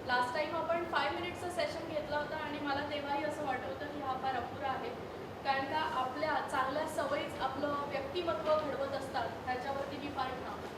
Last time आपण 5 मिनिट्सचं session घेतला होता आणि मला तेव्हाही असं वाटत होतं की हा फार अपुरा आहे, कारण का आपल्या चांगल्या सवयीच आपलं व्यक्तिमत्व घडवत असतात, ह्याच्यावरती मी फार ठाम आहे.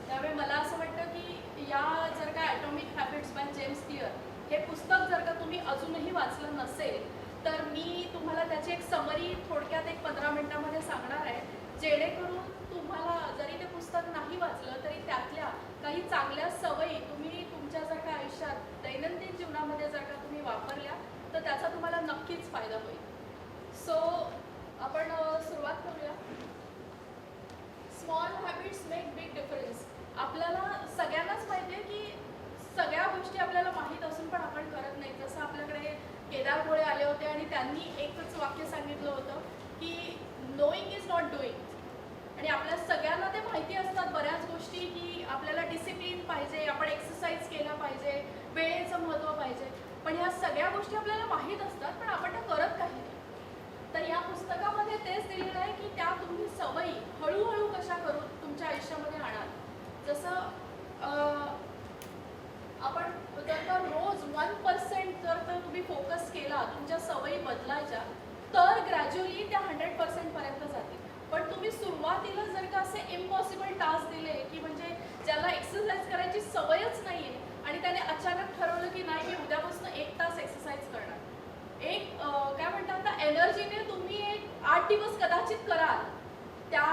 त्यामुळे मला असं वाटतं की या जर का atomic habits by James clear हे पुस्तक जर का तुम्ही अजूनही वाचलं नसेल तर मी तुम्हाला त्याची एक समरी थोडक्यात एक 15 मिनिटामध्ये सांगणार आहे, जेणेकरून तुम्हाला जरी ते पुस्तक नाही वाचलं तरी त्यातल्या काही चांगल्या सवयी तुम्ही तुमच्या जर का आयुष्यात दैनंदिन जीवनामध्ये जर का तुम्ही वापरल्या तर त्याचा तुम्हाला नक्कीच फायदा होईल. सो आपण सुरुवात करूया. Small habits make big difference. आपल्याला सगळ्यांनाच माहिती आहे की सगळ्या गोष्टी आपल्याला माहीत असून पण आपण करत नाही. जसं आपल्याकडे केदार गोळे आले होते आणि त्यांनी एकच वाक्य सांगितलं होतं की नोईंग इज नॉट डुईंग. आणि आपल्या सगळ्यांना ते माहिती असतात बऱ्याच गोष्टी की आपल्याला डिसिप्लिन पाहिजे, आपण एक्सरसाइज केला पाहिजे, वेळेचं महत्त्व पाहिजे, पण ह्या सगळ्या गोष्टी आपल्याला माहीत असतात पण आपण त्या करत काही नाही. तर या पुस्तकामध्ये तेच दिलेलं आहे की त्या तुम्ही सवयी हळूहळू कशा करून तुमच्या आयुष्यामध्ये आणाल. जसं आपण जर का रोज 1% जर का तुम्ही फोकस केला तुमच्या सवयी बदलायच्या तर ग्रॅज्युअली त्या 100% पर्यंत जातील. पण तुम्ही सुरुवातीला जर का असे इम्पॉसिबल टास्क दिले की म्हणजे ज्याला एक्सरसाइज करायची सवयच नाही आहे आणि त्याने अचानक ठरवलं की नाही मी उद्यापासून 1 तास एक्सरसाइज करणार, एक काय म्हणतात ना एनर्जीने तुम्ही एक 8 दिवस कदाचित कराल त्या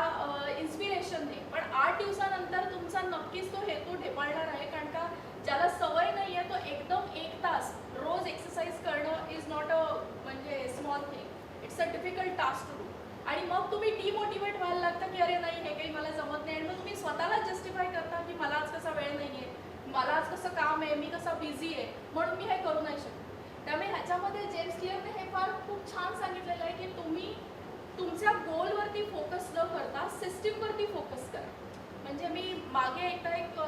इन्स्पिरेशनने, पण 8 दिवसानंतर तुमचा नक्कीच तो हेतू ढेपाळणार आहे. कारण का ज्याला सवय नाही आहे तो एकदम 1 तास रोज एक्सरसाइज करणं इज नॉट अ म्हणजे small thing, it's a difficult task to do. आणि मग तुम्ही डिमोटिवेट व्हायला लागता की अरे नाही हे काही मला जमत नाही, आणि मग तुम्ही स्वतःला जस्टिफाय करता की मला आज कसा वेळ नाही आहे, मला आज कसं काम आहे, मी कसा बिझी आहे म्हणून मी हे करू नाही शकत. त्यामुळे ह्याच्यामध्ये जेम्स क्लिअरने हे फार खूप छान सांगितलेलं आहे की तुम्ही तुमच्या गोलवरती फोकस न करता सिस्टीमवरती फोकस करा. म्हणजे मी मागे एकदा एक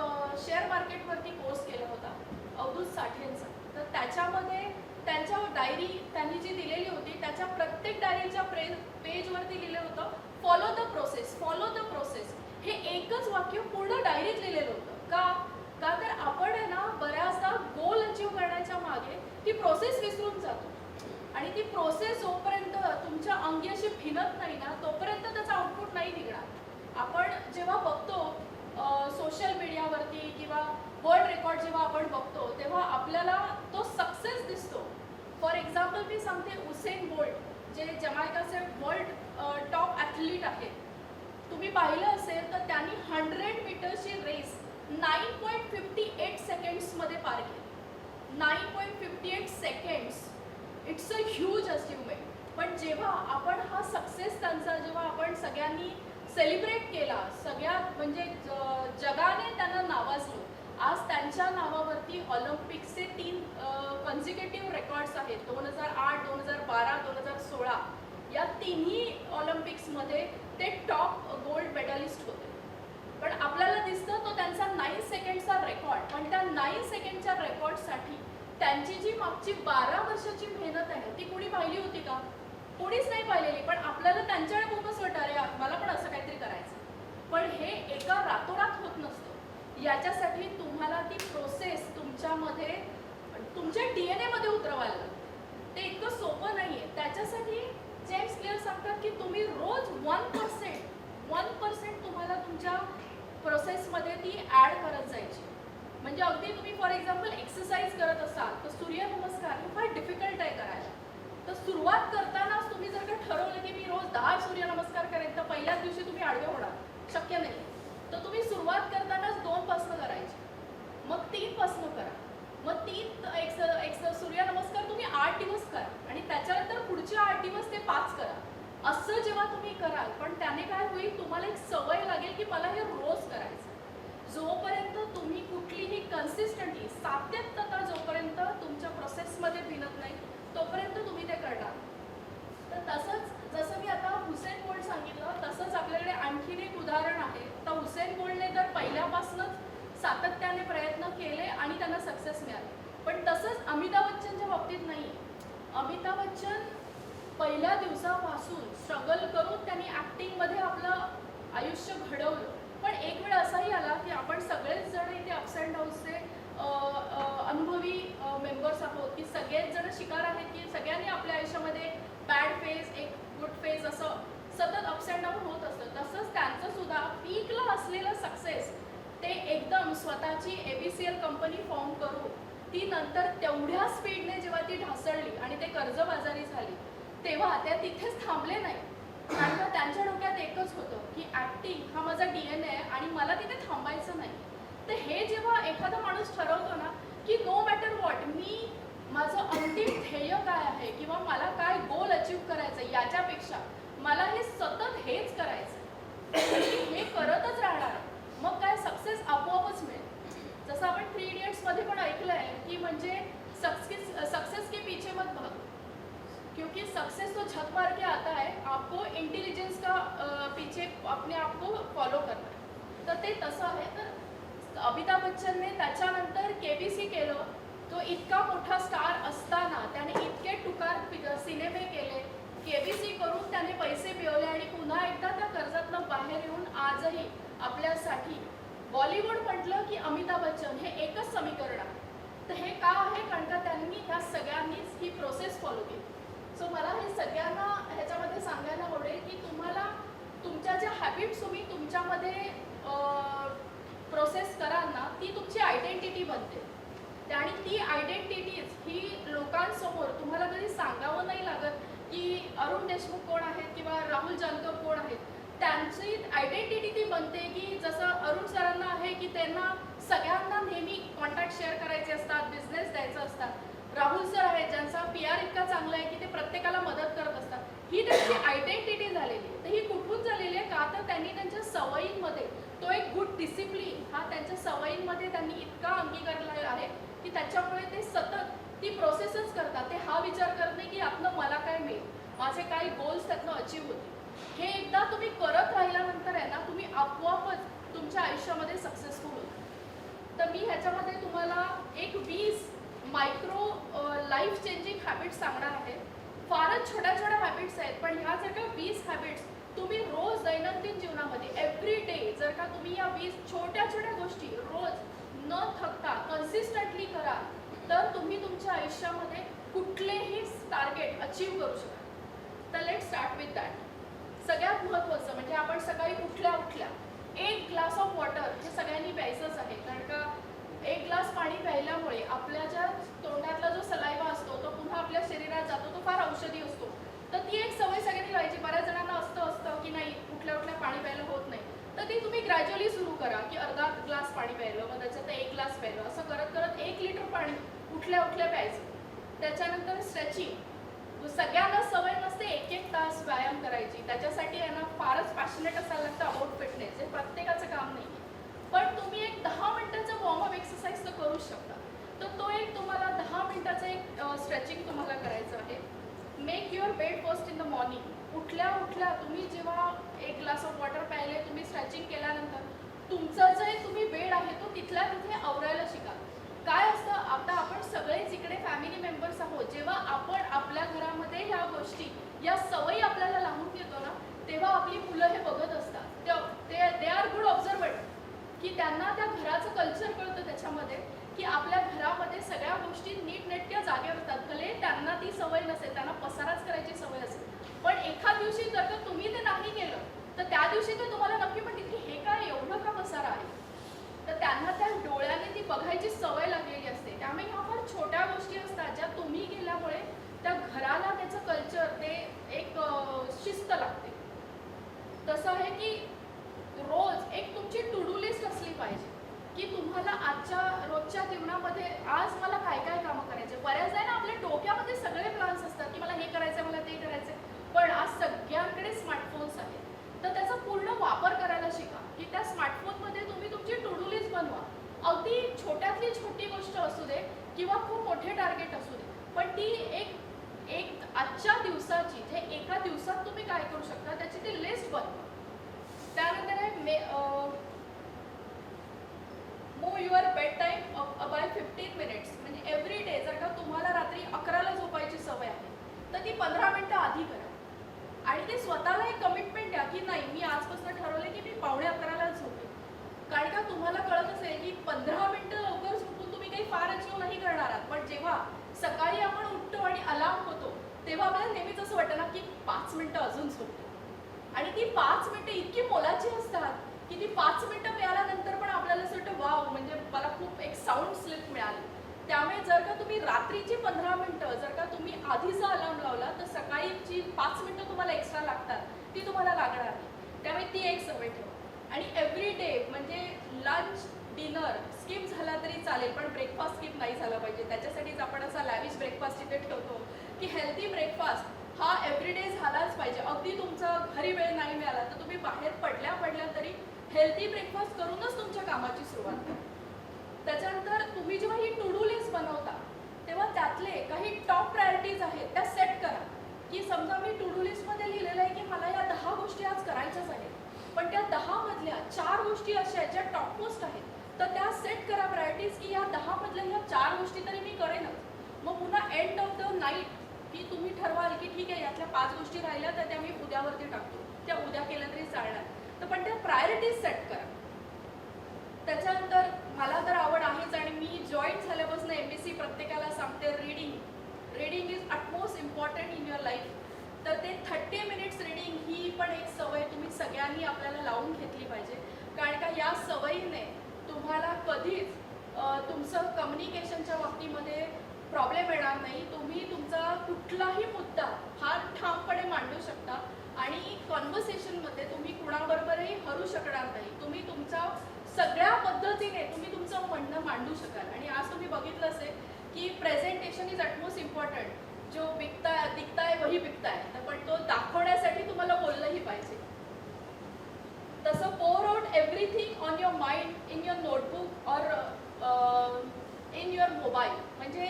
शेअर मार्केटवरती कोर्स केला होता अवधूत साठेंचा, तर त्याच्यामध्ये त्यांच्या डायरी त्यांनी जी दिलेली होती त्याच्या प्रत्येक डायरीच्या पेजवरती लिहिलं होतं follow the process, follow the process. हे एकच वाक्य पूर्ण डायरीत लिहिलेलं होतं. का तर आपण आहे ना बऱ्याचदा गोल अचीव करण्याच्या मागे ती प्रोसेस विसरून जातो आणि ती प्रोसेस जोपर्यंत तुमच्या अंगी अशी भिनत नाही ना तोपर्यंत त्याचा आउटपुट नाही निघणार. आपण जेव्हा बघतो सोशल मीडियावरती किंवा वर्ल्ड रेकॉर्ड जेव्हा आपण बघतो तेव्हा आपल्याला तो सक्सेस दिसतो. फॉर एक्झाम्पल मी सांगते उसेन बोल्ट जे जमैकाचे वर्ल्ड टॉप ॲथलीट आहेत, तुम्ही पाहिलं असेल तर त्यांनी 100 मीटर्सची रेस 9.58 सेकंड्समध्ये पार केली. 9.58 seconds, it's a huge achievement. पण जेव्हा आपण हा सक्सेस त्यांचा जेव्हा आपण सगळ्यांनी सेलिब्रेट केला, सगळ्यात म्हणजे जगाने त्यांना नावाजलो. आज त्यांच्या नावावरती ऑलिम्पिक्सचे 3 कन्झिक्युटिव्ह रेकॉर्ड्स आहेत. 2008, 2012, 2016 या तिन्ही ऑलिम्पिक्समध्ये ते टॉप गोल्ड मेडलिस्ट होते. पण आपल्याला दिसतं तो त्यांचा 9 सेकंडचा रेकॉर्ड, पण त्या 9 सेकंडच्या रेकॉर्डसाठी त्यांची जी मागची 12 वर्षाची मेहनत आहे ती कुणी पाहिली होती का? कोणीच नाही पाहिलेली. पण आपल्याला त्यांच्याकडे बघूनच वाटतं अरे मला पण असं काहीतरी करायचं. पण हे एका रातोरात होत नसतं. याच्यासाठी तुम्हाला ती प्रोसेस तुमच्यामध्ये तुमच्या DNA मध्ये उतरवायला लागते. ते इतकं सोपं नाही आहे. त्याच्यासाठी जेम्स क्लिअर सांगतात की तुम्ही रोज 1% तुम्हाला तुमच्या प्रोसेसमध्ये ती ॲड करत जायची. म्हणजे अगदी तुम्ही फॉर एक्झाम्पल एक्सरसाइज करत असाल तर सूर्यनमस्कार हे फार डिफिकल्ट आहे करायला. तर सुरुवात करतानाच तुम्ही जर का ठरवलं की मी रोज 10 सूर्यनमस्कार करेन तर पहिल्याच दिवशी तुम्ही आडवे होणार, शक्य नाही. तर तुम्ही सुरुवात करतानाच 2 पासून करायची, मग 3 पासून करा, मग 3 सूर्यनमस्कार तुम्ही 8 दिवस करा आणि त्याच्यानंतर पुढचे 8 दिवस ते 5 करा. असं जेव्हा तुम्ही कराल पण त्याने काय होईल तुम्हाला एक सवय लागेल की मला हे रोज करायचं. जोपर्यंत तुम्ही कुठलीही कन्सिस्टंटली सातत्यता जोपर्यंत तुमच्या प्रोसेसमध्ये भिनत नाही तोपर्यंत तुम्ही ते करणार. तर तसंच जसं मी आता हुसेन बोल्ट सांगितलं तसंच आपल्याकडे आणखीन एक उदाहरण आहे. तर हुसेन बोल्टने तर पहिल्यापासूनच सातत्याने प्रयत्न केले आणि त्यांना सक्सेस मिळाली. पण तसंच अमिताभ बच्चनच्या बाबतीत नाही. अमिताभ बच्चन पहिल्या दिवसापासून स्ट्रगल करून त्यांनी ॲक्टिंगमध्ये आपलं आयुष्य घडवलं. पण एक वेळ असाही आला की आपण सगळेच जण इथे अप्स अँड डाऊन्सचे अनुभवी सगळेच जण शिकार आहेत की सगळ्यांनी आपल्या आयुष्यामध्ये बॅड फेज एक गुड फेज असं सतत अप्स अँड डाऊन होत असतं. तसंच त्यांचं सुद्धा पीकला असलेलं सक्सेस ते एकदम स्वतःची ABCL कंपनी फॉर्म करून ती नंतर तेवढ्या स्पीडने जेव्हा ती ढासळली आणि ते कर्जबाजारी झाली तेव्हा त्या तिथेच थांबले नाही. कारण का त्यांच्या डोक्यात एकच होतं की ॲक्टिंग हा माझा DNA आहे आणि मला तिथे थांबायचं नाही. तर हे जेव्हा एखादा माणूस ठरवतो ना की नो मॅटर व्हॉट मी माझं अंतिम ध्येय काय आहे किंवा मला काय गोल अचीव करायचं याच्यापेक्षा मला हे सतत हेच करायचं हे करतच राहणार मग काय सक्सेस आपोआपच मिळेल. जसं आपण 3 इडियट्समध्ये पण ऐकलं आहे की म्हणजे सक्सेस के पीछे मत भागो क्योंकि सक्सेस तो झक मार के आता है आपको इंटेलिजेंस का पीछे अपने आप को फॉलो करना है. तर ते तसं आहे. तर अमिताभ बच्चनने त्याच्यानंतर KBC केलं. तो इतका मोठा स्टार असताना त्याने इतके टुकार सिनेमे केले KBC करून त्याने पैसे मिळवले आणि पुन्हा एकदा त्या कर्जातनं बाहेर येऊन आजही आपल्यासाठी बॉलिवूड म्हटलं की अमिताभ बच्चन हे एकच समीकरण आहे. तर हे का आहे कारण का त्यांनी ह्या सगळ्यांनीच ही प्रोसेस फॉलो केली. सो मला हे सगळ्यांना ह्याच्यामध्ये सांगायला आवडेल की तुम्हाला तुमच्या ज्या हॅबिट्स तुम्ही तुमच्यामध्ये प्रोसेस कराल ना ती तुमची आयडेंटिटी बनते. आणि ती आयडेंटिटीज ही लोकांसमोर तुम्हाला कधी सांगावं नाही लागत की अरुण देशमुख कोण आहेत किंवा राहुल जानकर कोण आहेत. त्यांची आयडेंटिटी ती बनते की जसं अरुण सरांना आहे की त्यांना सगळ्यांना नेहमी कॉन्टॅक्ट शेअर करायचे असतात बिझनेस द्यायचं असतात. राहुल सर आहेत ज्यांचा PR इतका चांगला आहे की ते प्रत्येकाला मदत करत असतात. ही त्यांची आयडेंटिटी झालेली आहे. तर ही कुठून झालेली आहे का तर त्यांनी त्यांच्या सवयींमध्ये तो एक गुड डिसिप्लिन हा त्यांच्या सवयींमध्ये त्यांनी इतका अंगीकारलेला आहे की त्याच्यामुळे ते सतत ती प्रोसेसच करतात. ते हा विचार करत नाही की यातनं मला काय मिळेल माझे काही गोल्स त्यातनं अचीव होतील. हे एकदा तुम्ही करत राहिल्यानंतर आहे ना तुम्ही आपोआपच तुमच्या आयुष्यामध्ये सक्सेसफुल होता. तर मी ह्याच्यामध्ये तुम्हाला एक 20 मायक्रो लाईफ चेंजिंग हॅबिट्स सांगणार आहे. फारच छोट्या छोट्या हॅबिट्स आहेत पण ह्या जर का 20 हॅबिट्स तुम्ही रोज दैनंदिन जीवनामध्ये एव्हरी डे जर का तुम्ही या 20 छोट्या छोट्या गोष्टी रोज न थकता कन्सिस्टंटली करा तर तुम्ही तुमच्या आयुष्यामध्ये कुठलेही टार्गेट अचीव करू शकाल. तर लेट स्टार्ट विथ दॅट. सगळ्यात महत्त्वाचं म्हणजे आपण सकाळी उठल्या उठल्या 1 ग्लास ऑफ वॉटर हे सगळ्यांनी प्यायचंच आहे. कारण का 1 ग्लास पाणी प्यायल्यामुळे आपल्या ज्या तोंडातला जो सलायवा असतो तो पुन्हा आपल्या शरीरात जातो. तो फार औषधी असतो. तर ती एक सवय सगळ्यांनी लावायची. बऱ्याच जणांना असतं की नाही उठल्या उठल्या पाणी प्यायला होत नाही. तर ती तुम्ही ग्रॅज्युअली सुरू करा की अर्धा ग्लास पाणी प्यायलं मग त्याच्यात 1 ग्लास प्यायलं असं करत करत 1 लिटर पाणी उठल्या उठल्या प्यायचं. त्याच्यानंतर स्ट्रेचिंग. सगळ्यांना सवय नसते 1-1 तास व्यायाम करायची. त्याच्यासाठी आहे ना फारच पॅशनेट असायला लागतं अबाउट फिटनेस. हे प्रत्येकाचं काम नाही. पण तुम्ही एक 10 मिनिटाचा वॉर्मअप एक्सरसाइज तर करूच शकता. तर तो एक तुम्हाला 10 मिनिटाचं एक स्ट्रेचिंग तुम्हाला करायचं आहे. Make your bed first in the morning. उठल्या उठल्या तुम्ही जेव्हा 1 ग्लास ऑफ वॉटर प्यायले तुम्ही स्ट्रेचिंग केल्यानंतर तुमचं जे तुम्ही बेड आहे तो तिथल्या तिथे आवरायला शिका. काय असतं आता आपण सगळेच इकडे फॅमिली मेंबर्स आहोत. जेव्हा आपण आपल्या घरामध्ये ह्या गोष्टी या सवयी आपल्याला लावून घेतो ना तेव्हा आपली मुलं हे बघत असतात. दे आर गुड ऑब्झर्वेंट की त्यांना त्या घराचं कल्चर कळतं त्याच्यामध्ये की आपल्या घरामध्ये सगळ्या गोष्टी नीटनेटक्या जागेवर असतात. भले त्यांना ती सवय नसेल त्यांना पसाराच करायची सवय असेल पण एखाद दिवशी जर का तुम्ही ते नाही केलं तर त्या दिवशी ते तुम्हाला नक्की म्हणतील की हे काय एवढं का पसारा आहे. तर त्यांना त्या डोळ्याने ती बघायची सवय लागलेली असते. त्यामुळे ह्या फार छोट्या गोष्टी असतात ज्या तुम्ही केल्यामुळे त्या घराला त्याचं कल्चर ते एक शिस्त लागते. तसं आहे की रोज एक तुमची टू डू लिस्ट असली पाहिजे की तुम्हाला आजच्या रोजच्या जीवनामध्ये आज मला काय काय कामं करायचे. बऱ्याचदा ना आपल्या डोक्यामध्ये सगळे प्लॅन्स असतात की मला हे करायचं मला ते करायचं पण आज सगळ्यांकडे स्मार्टफोन्स आहेत. तर त्याचा पूर्ण वापर करायला शिका की त्या स्मार्टफोनमध्ये तुम्ही तुमची टू डू लिस्ट बनवा. अगदी छोट्यातली छोटी गोष्ट असू दे किंवा खूप मोठे टार्गेट असू दे पण ती एक आजच्या दिवसाची जे एका दिवसात तुम्ही काय करू शकता त्याची ती लिस्ट बनवा. त्यानंतर आहे move your bed time by 15 minutes. म्हणजे एव्हरी डे जर का तुम्हाला रात्री 11ला झोपायची सवय आहे तर ती 15 मिनिटं आधी करा. आणि ते स्वतःला एक कमिटमेंट द्या की नाही मी आजपासून ठरवलं की मी 11:15ला झोपेन. कारण का तुम्हाला कळत असेल की 15 मिनिटं लवकर झोपून तुम्ही काही फार अचीव नाही करणार आहात पण जेव्हा सकाळी आपण तेव्हा आपल्याला नेहमीच असं वाटतं ना की 5 मिनिटं अजून झोपतो. आणि ती 5 मिनिटं इतकी मोलाची असतात की ती 5 मिनिटं मिळाल्यानंतर पण आपल्याला असं वाटतं वाव, म्हणजे मला खूप एक साऊंड स्लीप मिळाली. त्यामुळे जर का तुम्ही रात्रीची 15 मिनिटं जर का तुम्ही आधीचा अलार्म लावला तर सकाळीची 5 मिनिटं तुम्हाला एक्स्ट्रा लागतात, ती तुम्हाला लागणार नाही. त्यामुळे ती एक सवय ठेवा. आणि एव्हरी डे म्हणजे लंच डिनर स्किप झाला तरी चालेल, पण ब्रेकफास्ट स्किप नाही झाला पाहिजे. त्याच्यासाठीच आपण असा लॅविश ब्रेकफास्ट इथे ठेवतो की हेल्दी ब्रेकफास्ट हा एव्हरीडे झालाच पाहिजे. अगदी तुमचा घरी वेळ नाही मिळाला तर तुम्ही बाहेर पडल्या तरी हेल्दी ब्रेकफास्ट करूनच तुमच्या कामाची सुरुवात करा. त्याच्यानंतर तुम्ही जेव्हा ही टू डू लिस्ट बनवता तेव्हा त्यातले काही टॉप प्रायोरिटीज आहेत त्या सेट करा. की समजा मी टू डू लिस्टमध्ये लिहिलेलं आहे की मला या 10 गोष्टी आज करायच्याच आहेत, पण त्या 10 मधल्या 4 गोष्टी अशा आहेत ज्या टॉपमोस्ट आहेत, तर त्या सेट करा प्रायोरिटीज की या 10 मधल्या ह्या 4 गोष्टी तरी मी करेनच. मग पुन्हा एंड ऑफ द नाईट की तुम्ही ठरवाल की ठीक आहे यातल्या 5 गोष्टी राहिल्या तर त्या मी उद्यावरती टाकतो, त्या उद्या केल्या तरी चालणार, तर पण त्या प्रायोरिटीज सेट करा. त्याच्यानंतर मला तर आवड आहेच आणि मी जॉईन झाल्यापासून MSc प्रत्येकाला सांगते reading is utmost important in your life. तर ते 30 मिनिट्स रीडिंग ही पण एक सवय तुम्ही सगळ्यांनी आपल्याला लावून घेतली पाहिजे. कारण का या सवयीने तुम्हाला कधीच तुमचं कम्युनिकेशनच्या बाबतीमध्ये प्रॉब्लेम येणार नाही. तुम्ही तुमचा कुठलाही मुद्दा फार ठामपणे मांडू शकता आणि कॉन्व्हर्सेशनमध्ये तुम्ही कुणाबरोबरही हरू शकणार नाही. तुम्ही तुमच्या सगळ्या पद्धतीने तुम्ही तुमचं म्हणणं मांडू शकाल. आणि आज तुम्ही बघितलं असेल की प्रेझेंटेशन इज अटमोस्ट इम्पॉर्टंट. जो दिखता है वही बिकता है, तर पण तो दाखवण्यासाठी तुम्हाला बोललंही पाहिजे. तसं पोर out everything on your mind in your notebook और इन युअर मोबाईल. म्हणजे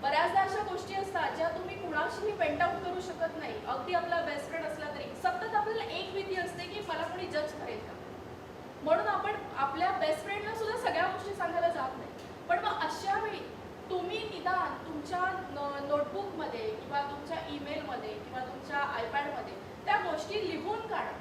बऱ्याचदा अशा गोष्टी असतात ज्या तुम्ही कुणाशीही वेंट आउट करू शकत नाही. अगदी आपला बेस्ट फ्रेंड असला तरी सतत आपल्याला एक भीती असते की मला कोणी जज करेल का, म्हणून आपण आपल्या बेस्ट फ्रेंडला सुद्धा सगळ्या गोष्टी सांगायला जात नाही. पण मग अशा वेळी तुम्ही निदान तुमच्या नोटबुकमध्ये किंवा तुमच्या ईमेलमध्ये किंवा तुमच्या आयपॅडमध्ये त्या गोष्टी लिहून काढा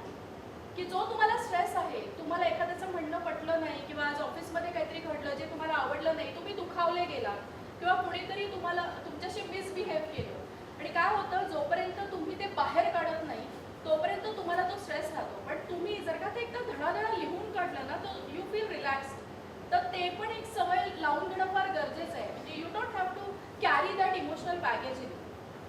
की जो तुम्हाला स्ट्रेस आहे, तुम्हाला एखाद्याचं म्हणणं पटलं नाही किंवा आज ऑफिसमध्ये काहीतरी घडलं जे तुम्हाला आवडलं नाही, तुम्ही दुखावले गेला किंवा कुणीतरी तुम्हाला तुमच्याशी मिसबिहेव केलं, आणि काय होतं जोपर्यंत तुम्ही ते बाहेर काढत नाही तोपर्यंत तुम्हाला तो स्ट्रेस राहतो. पण तुम्ही जर का ते एकदा धडाधडा लिहून काढलं ना तर यू फील रिलॅक्स्ड. तर ते पण एक सवय लावून घेणं फार गरजेचं आहे. म्हणजे you don't have to carry that emotional baggage in.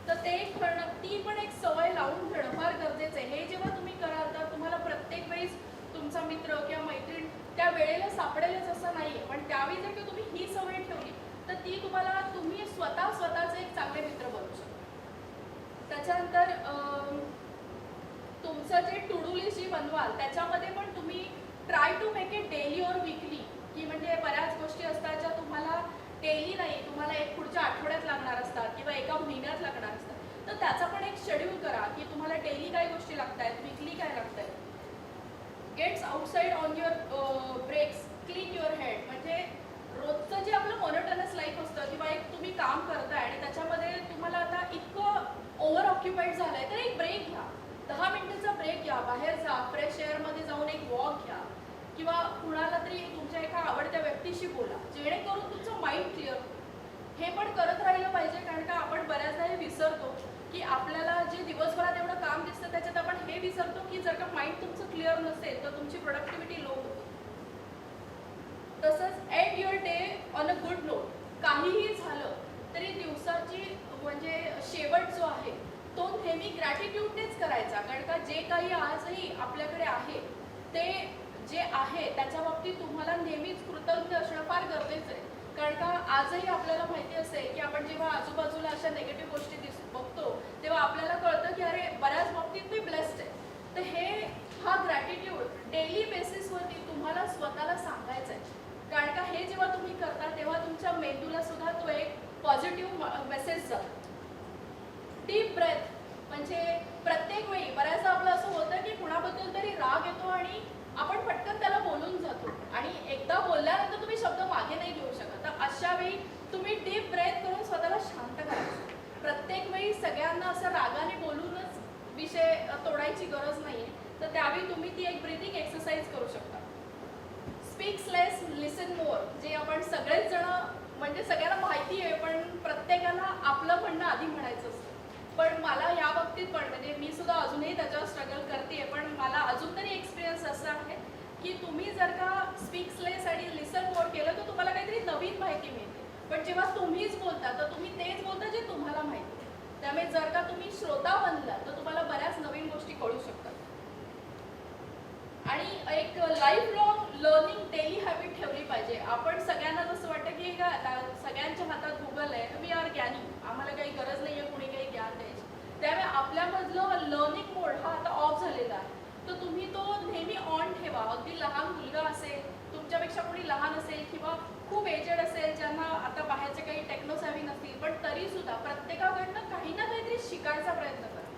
तर ते करणं, ती पण एक सवय लावून घेणं फार गरजेचं आहे. हे जेव्हा तुम्ही कराल तर तुम्हाला प्रत्येक वेळेस तुमचा मित्र किंवा मैत्रीण त्या वेळेला सापडेलच असं नाही आहे, पण त्यावेळी जर का तुम्ही ही सवय ठेवली तर ती तुम्ही स्वतःचे एक चांगले मित्र बनवू शकता. त्याच्यानंतर तुमचं जे टू डू लिस्ट जी बनवाल त्याच्यामध्ये पण तुम्ही try to make it daily और वीकली. की म्हणजे बऱ्याच गोष्टी असतात ज्या तुम्हाला डेली नाही, तुम्हाला एक पुढच्या आठवड्यात लागणार असतात किंवा एका महिन्यात लागणार असतात, तर त्याचा पण एक शेड्यूल करा की तुम्हाला डेली काय गोष्टी लागत आहेत, वीकली काय लागत आहेत. Gets outside on your breaks, clean your head. म्हणजे रोजचं जे आपलं मोनोटनस लाईफ असतं किंवा एक तुम्ही काम करताय आणि त्याच्यामध्ये तुम्हाला आता इतकं ओव्हर ऑक्युपाईड झालं आहे तर एक ब्रेक घ्या. 10 मिनिटाचा ब्रेक घ्या, बाहेर जा, फ्रेश एअरमध्ये जाऊन एक वॉक घ्या किंवा कुणाला तरी तुमच्या एका आवडत्या व्यक्तीशी बोला, जेणेकरून तुमचं माइंड क्लिअर होईल. हे पण करत राहिलं पाहिजे. कारण का आपण बऱ्याचदा हे विसरतो की आपल्याला जे दिवसभरात एवढं काम दिसतं त्याच्यात आपण हे विसरतो की जर का माइंड तुमचं क्लिअर नसेल तर तुमची प्रोडक्टिव्हिटी लो होते. तसंच end your day on a good note. काहीही झालं तरी दिवसाची म्हणजे शेवट जो आहे तो नेहमी ग्रॅटिट्यूडनेच करायचा. कारण का जे काही आजही आपल्याकडे आहे ते जे आहे त्याच्या बाबतीत तुम्हाला नेहमीच कृतज्ञ असणं फार गरजेचं आहे. कारण का आजही आपल्याला माहिती असेल की आपण जेव्हा आजूबाजूला अशा नेगेटिव्ह गोष्टी बघतो तेव्हा आपल्याला कळतं की अरे बऱ्याच बाबतीत मी ब्लेस्ड आहे. तर हा ग्रॅटिट्यूड डेली बेसिसवरती तुम्हाला स्वतःला सांगायचं आहे. कारण का हे जेव्हा तुम्ही करता तेव्हा तुमच्या मेंदूला सुद्धा तो एक पॉझिटिव्ह मेसेज जातो. Deep breath. म्हणजे प्रत्येक वेळी बऱ्याचदा आपलं असं होतं की कुणाबद्दल तरी राग येतो आणि आपण पटकन त्याला बोलून जातो आणि एकदा बोलल्यानंतर तुम्ही शब्द मागे नाही घेऊ शकत. तर अशा वेळी तुम्ही डीप ब्रेथ करून स्वतःला शांत करायचं. प्रत्येक वेळी सगळ्यांना असं रागाने बोलूनच विषय तोडायची गरज नाही आहे. तर त्यावेळी तुम्ही ती एक ब्रीथिंग एक्सरसाइज करू शकता. स्पीक्स लेस लिसन मोर. जे आपण सगळेच जण म्हणजे सगळ्यांना माहिती आहे पण प्रत्येकाला आपलं म्हणणं आधी म्हणायचं असतं पण मला या बाबतीत पण म्हणजे मी सुद्धा अजूनही त्याच्यावर स्ट्रगल करते, पण मला अजून तरी एक्सपिरियन्स असा आहे की तुम्ही जर का स्पीक्स लेस आणि लिसन मोर केलं तर तुम्हाला काहीतरी नवीन माहिती मिळते. पण जेव्हा तुम्हीच बोलता तर तुम्ही तेच बोलता जे तुम्हाला माहिती आहे. त्यामुळे जर का तुम्ही श्रोता बनला तर तुम्हाला बऱ्याच नवीन गोष्टी कळू शकतात. आणि एक life long learning daily habit ठेवली पाहिजे. आपण सगळ्यांना जसं वाटतं की सगळ्यांच्या हातात गुगल आहे, वी आर ज्ञानी, आम्हाला काही गरज नाही आहे कुणी काही ज्ञान द्यायची. त्यामुळे आपल्यामधलं लर्निंग मोड हा आता ऑफ झालेला आहे. तर तुम्ही तो नेहमी ऑन ठेवा. अगदी लहान मुलगा असेल, तुमच्यापेक्षा कोणी लहान असेल किंवा खूप एजेड असेल ज्यांना आता बाहेरचे काही टेक्नो सॅव्ही नसतील, पण तरी सुद्धा प्रत्येकाकडनं काही ना काहीतरी शिकायचा प्रयत्न करा.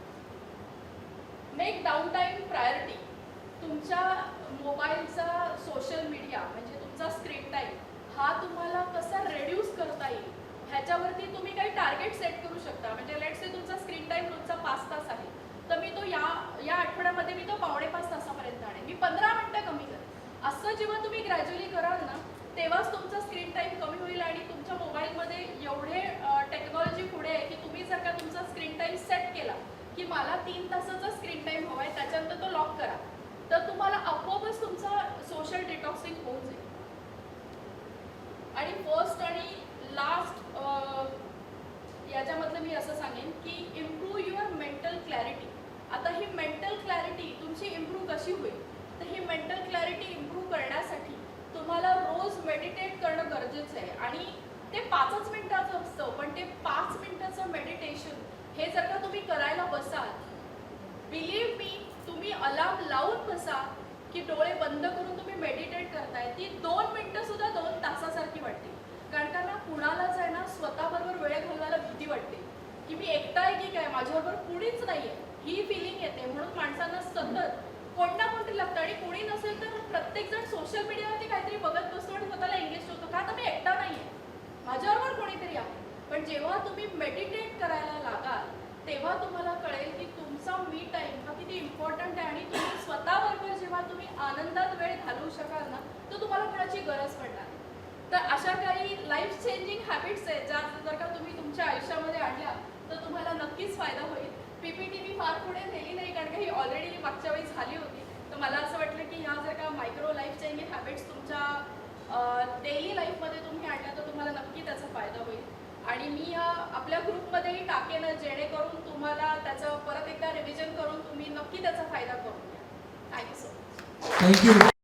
Make down time priority. तुमच्या मोबाईलचा सोशल मीडिया म्हणजे तुमचा स्क्रीन टाईम हा तुम्हाला कसा रेड्यूस करता येईल ह्याच्यावरती तुम्ही काही टार्गेट सेट करू शकता. म्हणजे लेट्स से तुमचा स्क्रीन टाईम रोजचा 5 तास आहे, तर मी तो या आठवड्यामध्ये मी तो 4.5 तासापर्यंत आणेन, मी 15 मिनिटं कमी करेन. असं जेव्हा तुम्ही ग्रॅज्युअली कराल ना, तेव्हाच तुमचा स्क्रीन टाईम कमी होईल आणि तुमच्या मोबाईलमध्ये एवढे टेक्नॉलॉजी पुढे आहे की तुम्ही जर का तुमचा स्क्रीन टाईम सेट केला की मला 3 तासाचा स्क्रीन टाईम हवा आहे, त्याच्यानंतर तो लॉक करा, तर तुम्हाला आपोआपच तुमचा सोशल डिटॉक्सिंग होऊन जाईल. आणि फर्स्ट आणि लास्ट याच्यामधलं मी असं सांगेन की इम्प्रूव्ह युअर मेंटल क्लॅरिटी. आता ही मेंटल क्लॅरिटी तुमची इम्प्रूव्ह कशी होईल, तर ही मेंटल क्लॅरिटी इम्प्रूव्ह करण्यासाठी तुम्हाला रोज मेडिटेट करणं गरजेचं आहे. आणि ते 5च मिनिटाचं असतं, पण ते 5 मिनिटाचं मेडिटेशन हे जर का तुम्ही करायला बसाल, बिलीव्ह मी, तुम्ही अलार्म लावून बसा की डोळे बंद करून तुम्ही मेडिटेट करताय, ती 2 मिनिटं सुद्धा 2 तासासारखी वाटते. कारण का ना कुणालाच आहे ना स्वतःबरोबर वेळ घालवायला भीती वाटते की मी एकटा आहे की काय, माझ्याबरोबर कुणीच नाही आहे, ही फिलिंग येते. म्हणून माणसांना सतत कोण ना कोणतरी लागतं. आणि कोणी नसेल तर प्रत्येकजण सोशल मीडियावरती काहीतरी बघत बसतो आणि स्वतःला एंगेज होतो का, तर मी एकटा नाही आहे, माझ्याबरोबर कोणीतरी आहे. पण जेव्हा तुम्ही मेडिटेट करायला लागाल तेव्हा तुम्हाला कळेल की तुमचा मी टाईम हा किती इम्पॉर्टंट आहे. आणि तुम्ही स्वतःबरोबर जेव्हा तुम्ही आनंदात वेळ घालवू शकाल ना, तर तुम्हाला कोणाची गरज पडणार. तर अशा काही लाईफ चेंजिंग हॅबिट्स आहेत ज्या जर का तुम्ही तुमच्या आयुष्यामध्ये आणल्या तर तुम्हाला नक्कीच फायदा होईल. पीपीटी मी फार पुढे नेली नाही कारण का ही ऑलरेडी मागच्या वेळी झाली होती. तर मला असं वाटलं की ह्या जर का मायक्रो लाईफ चेंजिंग हॅबिट्स तुमच्या डेली लाईफमध्ये तुम्ही आणल्या तर तुम्हाला नक्की त्याचा फायदा होईल. आणि मी आपल्या ग्रुपमध्येही टाकेन जेणेकरून तुम्हाला त्याचं परत एकदा रिव्हिजन करून तुम्ही नक्की त्याचा फायदा करून घ्या. Thank you so much. थँक्यू.